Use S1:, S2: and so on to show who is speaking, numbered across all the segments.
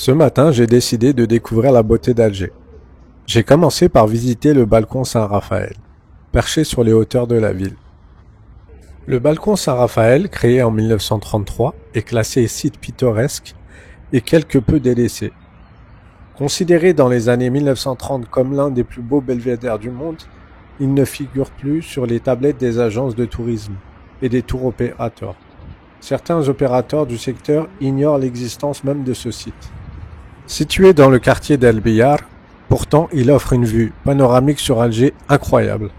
S1: Ce matin, j'ai décidé de découvrir la beauté d'Alger. J'ai commencé par visiter le balcon Saint-Raphaël, perché sur les hauteurs de la ville. Le balcon Saint-Raphaël, créé en 1933, est classé site pittoresque et quelque peu délaissé. Considéré dans les années 1930 comme l'un des plus beaux belvédères du monde, il ne figure plus sur les tablettes des agences de tourisme et des tours opérateurs. Certains opérateurs du secteur ignorent l'existence même de ce site. Situé dans le quartier d'El Biyar, pourtant il offre une vue panoramique sur Alger incroyable.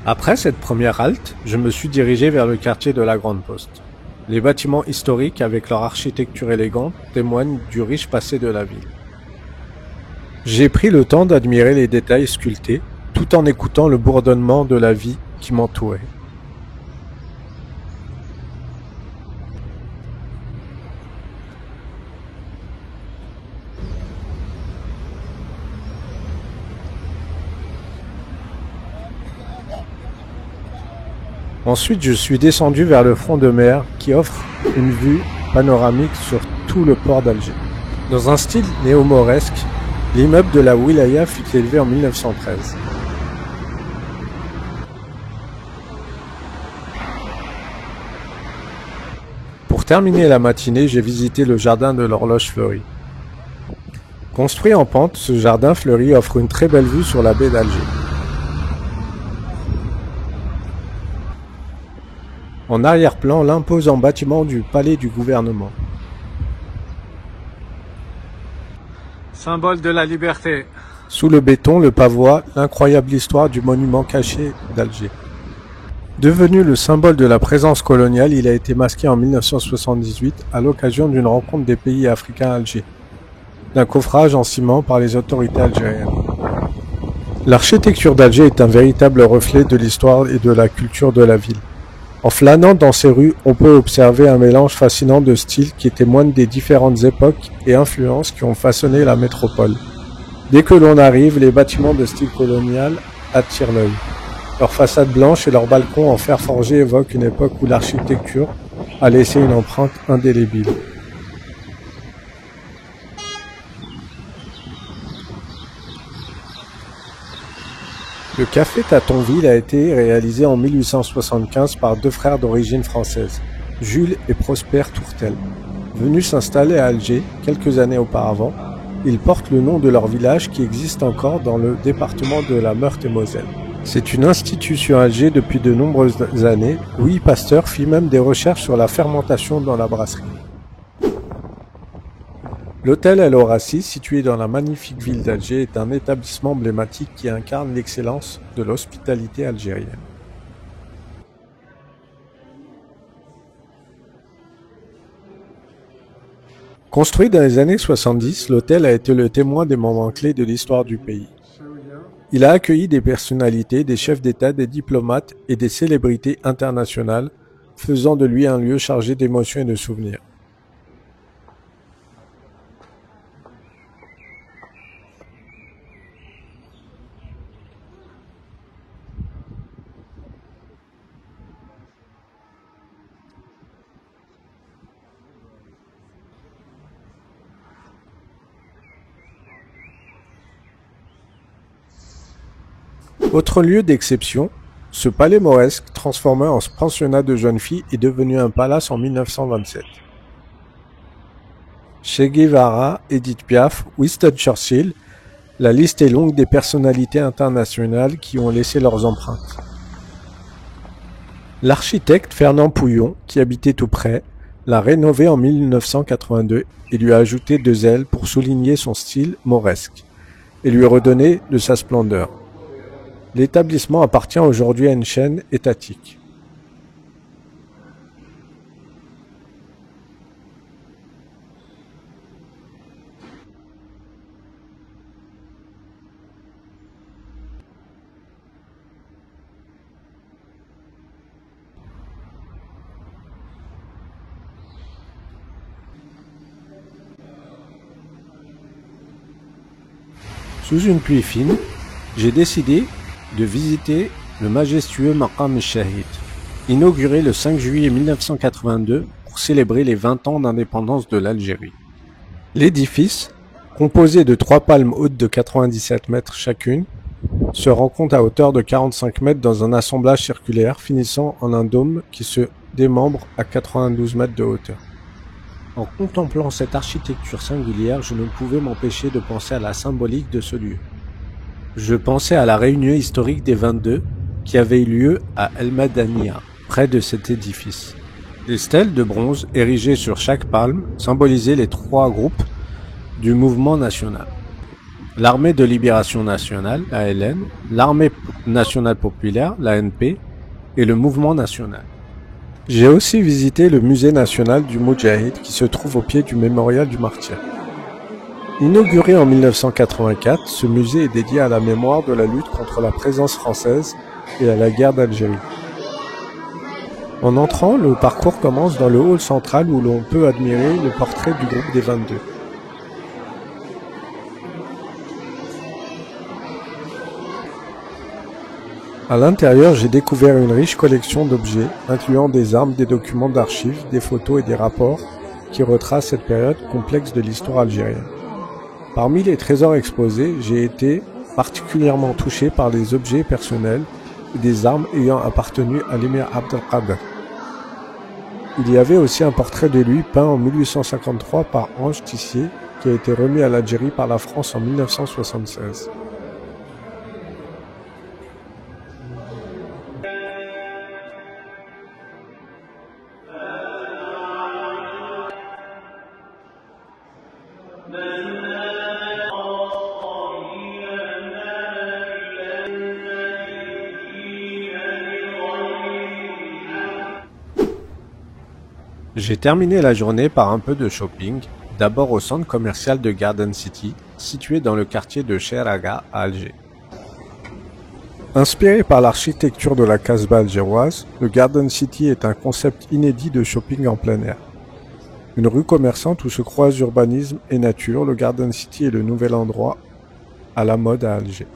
S1: Après cette première halte, je me suis dirigé vers le quartier de la Grande Poste. Les bâtiments historiques avec leur architecture élégante témoignent du riche passé de la ville. J'ai pris le temps d'admirer les détails sculptés tout en écoutant le bourdonnement de la vie qui m'entourait. Ensuite, je suis descendu vers le front de mer qui offre une vue panoramique sur tout le port d'Alger. Dans un style néo-mauresque, l'immeuble de la Wilaya fut élevé en 1913. Pour terminer la matinée, j'ai visité le jardin de l'Horloge Fleurie. Construit en pente, ce jardin fleuri offre une très belle vue sur la baie d'Alger. En arrière-plan, l'imposant bâtiment du palais du gouvernement. Symbole de la liberté. Sous le béton, le pavois, l'incroyable histoire du monument caché d'Alger. Devenu le symbole de la présence coloniale, il a été masqué en 1978 à l'occasion d'une rencontre des pays africains à Alger, d'un coffrage en ciment par les autorités algériennes. L'architecture d'Alger est un véritable reflet de l'histoire et de la culture de la ville. En flânant dans ces rues, on peut observer un mélange fascinant de styles qui témoignent des différentes époques et influences qui ont façonné la métropole. Dès que l'on arrive, les bâtiments de style colonial attirent l'œil. Leurs façades blanches et leurs balcons en fer forgé évoquent une époque où l'architecture a laissé une empreinte indélébile. Le café Tatonville a été réalisé en 1875 par deux frères d'origine française, Jules et Prosper Tourtel. Venus s'installer à Alger quelques années auparavant, ils portent le nom de leur village qui existe encore dans le département de la Meurthe-et-Moselle. C'est une institution à Alger depuis de nombreuses années. Louis Pasteur fit même des recherches sur la fermentation dans la brasserie. L'hôtel El Horaci, situé dans la magnifique ville d'Alger, est un établissement emblématique qui incarne l'excellence de l'hospitalité algérienne. Construit dans les années 70, l'hôtel a été le témoin des moments clés de l'histoire du pays. Il a accueilli des personnalités, des chefs d'État, des diplomates et des célébrités internationales, faisant de lui un lieu chargé d'émotions et de souvenirs. Autre lieu d'exception, ce palais mauresque, transformé en pensionnat de jeunes filles, est devenu un palace en 1927. Che Guevara, Edith Piaf, Winston Churchill, la liste est longue des personnalités internationales qui ont laissé leurs empreintes. L'architecte Fernand Pouillon, qui habitait tout près, l'a rénové en 1982 et lui a ajouté 2 ailes pour souligner son style mauresque et lui redonner de sa splendeur. L'établissement appartient aujourd'hui à une chaîne étatique. Sous une pluie fine, j'ai décidé de visiter le majestueux Maqam el-Shahid. inauguré le 5 juillet 1982 pour célébrer les 20 ans d'indépendance de l'Algérie. L'édifice, composé de 3 palmes hautes de 97 mètres chacune, se rencontre à hauteur de 45 mètres dans un assemblage circulaire finissant en un dôme qui se démembre à 92 mètres de hauteur. En contemplant cette architecture singulière, je ne pouvais m'empêcher de penser à la symbolique de ce lieu. Je pensais à la réunion historique des 22 qui avait eu lieu à El Madania, près de cet édifice. Des stèles de bronze érigées sur chaque palme symbolisaient les 3 groupes du mouvement national. L'Armée de Libération Nationale, l'ALN, l'Armée Nationale Populaire, l'ANP, et le Mouvement National. J'ai aussi visité le Musée National du Moudjahid qui se trouve au pied du Mémorial du Martyr. Inauguré en 1984, ce musée est dédié à la mémoire de la lutte contre la présence française et à la guerre d'Algérie. En entrant, le parcours commence dans le hall central où l'on peut admirer le portrait du groupe des 22. À l'intérieur, j'ai découvert une riche collection d'objets, incluant des armes, des documents d'archives, des photos et des rapports qui retracent cette période complexe de l'histoire algérienne. Parmi les trésors exposés, j'ai été particulièrement touché par les objets personnels et des armes ayant appartenu à l'émir Abdelkader. Il y avait aussi un portrait de lui peint en 1853 par Ange Tissier qui a été remis à l'Algérie par la France en 1976. J'ai terminé la journée par un peu de shopping, d'abord au centre commercial de Garden City, situé dans le quartier de Cheikh-Anga à Alger. Inspiré par l'architecture de la Casbah algéroise, le Garden City est un concept inédit de shopping en plein air. Une rue commerçante où se croisent urbanisme et nature, le Garden City est le nouvel endroit à la mode à Alger.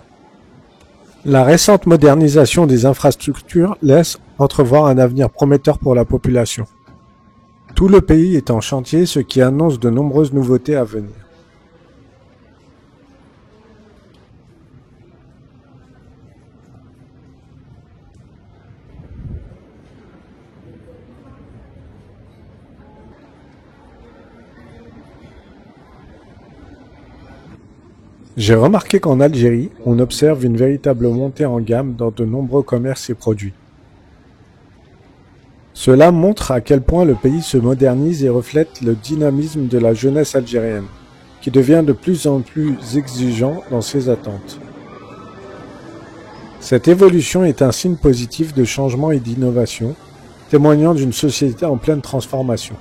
S1: La récente modernisation des infrastructures laisse entrevoir un avenir prometteur pour la population. Tout le pays est en chantier, ce qui annonce de nombreuses nouveautés à venir. J'ai remarqué qu'en Algérie, on observe une véritable montée en gamme dans de nombreux commerces et produits. Cela montre à quel point le pays se modernise et reflète le dynamisme de la jeunesse algérienne, qui devient de plus en plus exigeant dans ses attentes. Cette évolution est un signe positif de changement et d'innovation, témoignant d'une société en pleine transformation.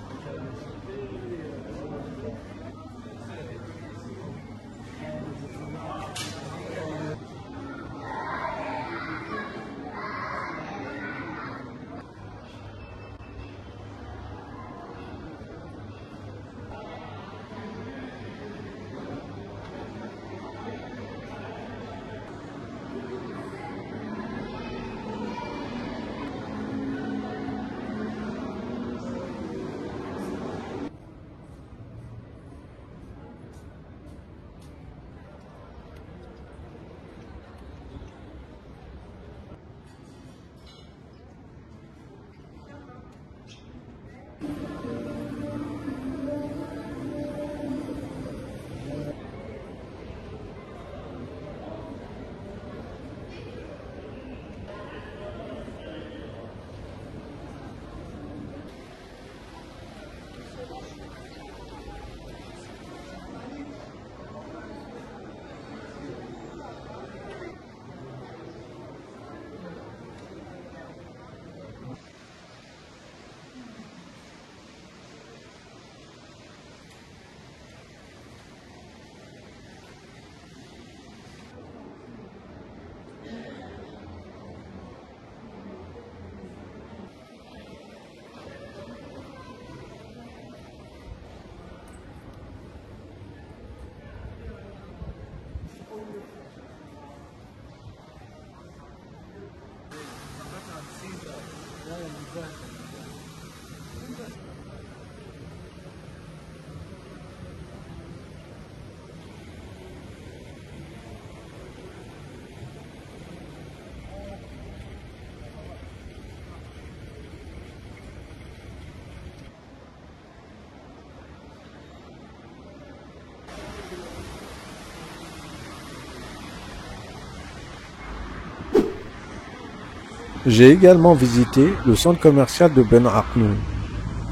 S1: J'ai également visité le centre commercial de Ben Arnoun,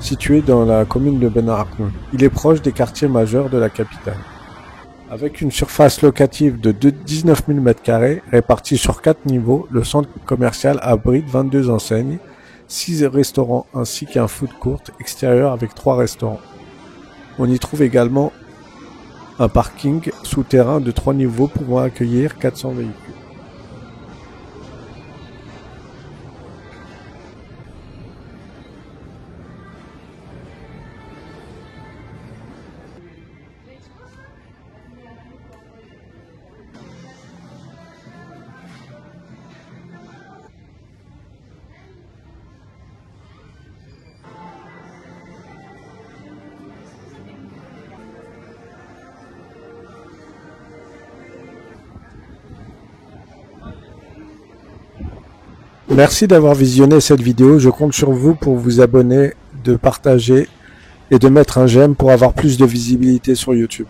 S1: situé dans la commune de Ben Arnoun. Il est proche des quartiers majeurs de la capitale. Avec une surface locative de 19 000 m² répartie sur 4 niveaux, le centre commercial abrite 22 enseignes, 6 restaurants ainsi qu'un food court extérieur avec 3 restaurants. On y trouve également un parking souterrain de 3 niveaux pouvant accueillir 400 véhicules. Merci d'avoir visionné cette vidéo, je compte sur vous pour vous abonner, de partager et de mettre un j'aime pour avoir plus de visibilité sur YouTube.